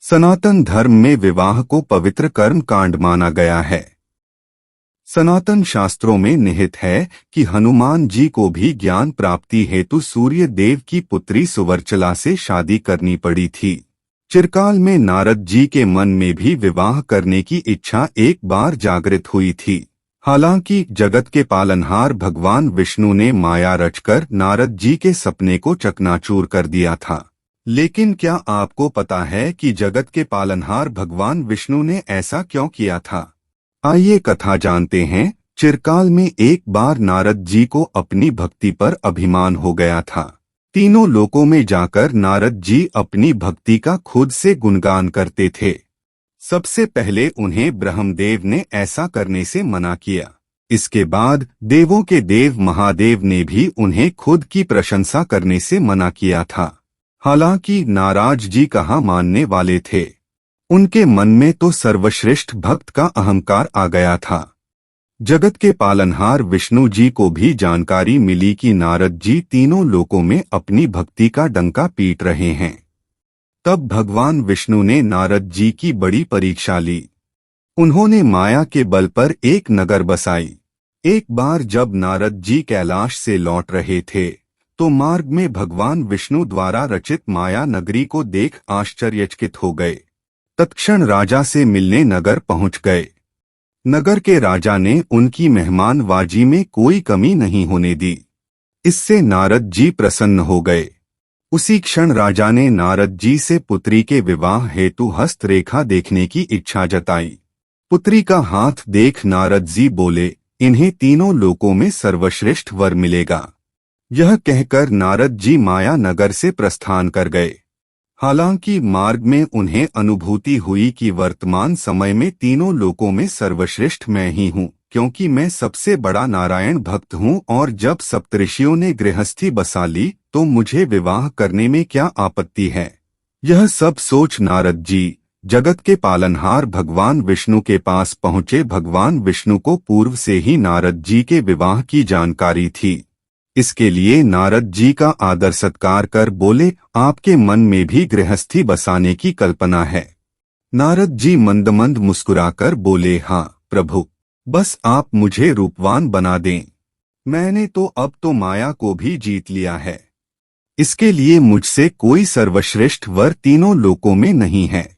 सनातन धर्म में विवाह को पवित्र कर्म कांड माना गया है। सनातन शास्त्रों में निहित है कि हनुमान जी को भी ज्ञान प्राप्ति हेतु सूर्य देव की पुत्री सुवर्चला से शादी करनी पड़ी थी। चिरकाल में नारद जी के मन में भी विवाह करने की इच्छा एक बार जागृत हुई थी। हालांकि जगत के पालनहार भगवान विष्णु ने माया रचकर नारद जी के सपने को चकनाचूर कर दिया था। लेकिन क्या आपको पता है कि जगत के पालनहार भगवान विष्णु ने ऐसा क्यों किया था? आइए कथा जानते हैं। चिरकाल में एक बार नारद जी को अपनी भक्ति पर अभिमान हो गया था। तीनों लोकों में जाकर नारद जी अपनी भक्ति का खुद से गुणगान करते थे। सबसे पहले उन्हें ब्रह्मदेव ने ऐसा करने से मना किया। इसके बाद देवों के देव महादेव ने भी उन्हें खुद की प्रशंसा करने से मना किया था। हालांकि नाराज जी कहाँ मानने वाले थे। उनके मन में तो सर्वश्रेष्ठ भक्त का अहंकार आ गया था। जगत के पालनहार विष्णु जी को भी जानकारी मिली कि नारद जी तीनों लोकों में अपनी भक्ति का डंका पीट रहे हैं। तब भगवान विष्णु ने नारद जी की बड़ी परीक्षा ली। उन्होंने माया के बल पर एक नगर बसाई। एक बार जब नारद जी कैलाश से लौट रहे थे तो मार्ग में भगवान विष्णु द्वारा रचित माया नगरी को देख आश्चर्यचकित हो गए। तत्क्षण राजा से मिलने नगर पहुंच गए। नगर के राजा ने उनकी मेहमानवाजी में कोई कमी नहीं होने दी। इससे नारद जी प्रसन्न हो गए। उसी क्षण राजा ने नारद जी से पुत्री के विवाह हेतु हस्तरेखा देखने की इच्छा जताई। पुत्री का हाथ देख नारद जी बोले, इन्हें तीनों लोकों में सर्वश्रेष्ठ वर मिलेगा। यह कहकर नारद जी माया नगर से प्रस्थान कर गए। हालांकि मार्ग में उन्हें अनुभूति हुई कि वर्तमान समय में तीनों लोकों में सर्वश्रेष्ठ मैं ही हूँ, क्योंकि मैं सबसे बड़ा नारायण भक्त हूँ और जब सप्तऋषियों ने गृहस्थी बसा ली तो मुझे विवाह करने में क्या आपत्ति है। यह सब सोच नारद जी जगत के पालनहार भगवान विष्णु के पास पहुँचे। भगवान विष्णु को पूर्व से ही नारद जी के विवाह की जानकारी थी। इसके लिए नारद जी का आदर सत्कार कर बोले, आपके मन में भी गृहस्थी बसाने की कल्पना है। नारद जी मंद मंद मुस्कुराकर बोले, हाँ प्रभु, बस आप मुझे रूपवान बना दें। मैंने तो अब तो माया को भी जीत लिया है। इसके लिए मुझसे कोई सर्वश्रेष्ठ वर तीनों लोकों में नहीं है।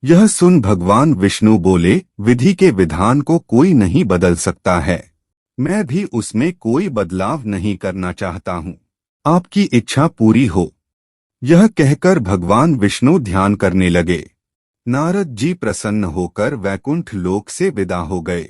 यह सुन भगवान विष्णु बोले, विधि के विधान को कोई नहीं बदल सकता है। मैं भी उसमें कोई बदलाव नहीं करना चाहता हूँ। आपकी इच्छा पूरी हो। यह कहकर भगवान विष्णु ध्यान करने लगे। नारद जी प्रसन्न होकर वैकुंठ लोक से विदा हो गए।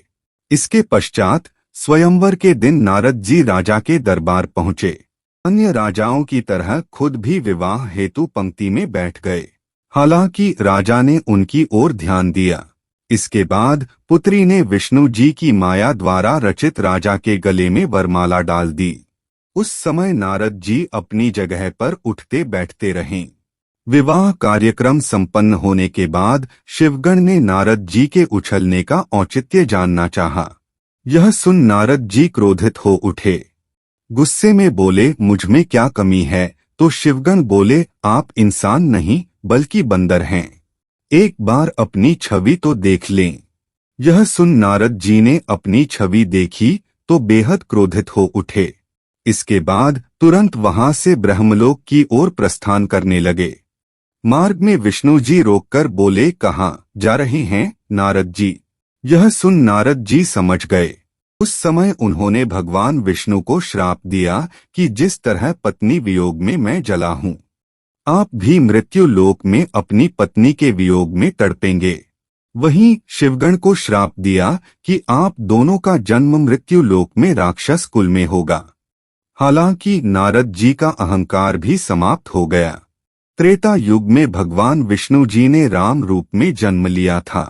इसके पश्चात स्वयंवर के दिन नारद जी राजा के दरबार पहुँचे। अन्य राजाओं की तरह खुद भी विवाह हेतु पंक्ति में बैठ गए। हालांकि राजा ने उनकी ओर ध्यान दिया। इसके बाद पुत्री ने विष्णु जी की माया द्वारा रचित राजा के गले में वरमाला डाल दी। उस समय नारद जी अपनी जगह पर उठते बैठते रहे। विवाह कार्यक्रम संपन्न होने के बाद शिवगण ने नारद जी के उछलने का औचित्य जानना चाहा। यह सुन नारद जी क्रोधित हो उठे। गुस्से में बोले, मुझमें क्या कमी है? तो शिवगण बोले, आप इंसान नहीं बल्कि बंदर हैं। एक बार अपनी छवि तो देख लें। यह सुन नारद जी ने अपनी छवि देखी तो बेहद क्रोधित हो उठे। इसके बाद तुरंत वहां से ब्रह्मलोक की ओर प्रस्थान करने लगे। मार्ग में विष्णु जी रोककर बोले, कहाँ जा रहे हैं नारद जी? यह सुन नारद जी समझ गए। उस समय उन्होंने भगवान विष्णु को श्राप दिया कि जिस तरह पत्नी वियोग में मैं जला हूँ, आप भी मृत्यु लोक में अपनी पत्नी के वियोग में तड़पेंगे। वहीं शिवगण को श्राप दिया कि आप दोनों का जन्म मृत्यु लोक में राक्षस कुल में होगा। हालांकि नारद जी का अहंकार भी समाप्त हो गया। त्रेता युग में भगवान विष्णु जी ने राम रूप में जन्म लिया था।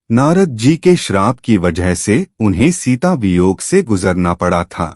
नारद जी के श्राप की वजह से उन्हें सीता वियोग से गुजरना पड़ा था।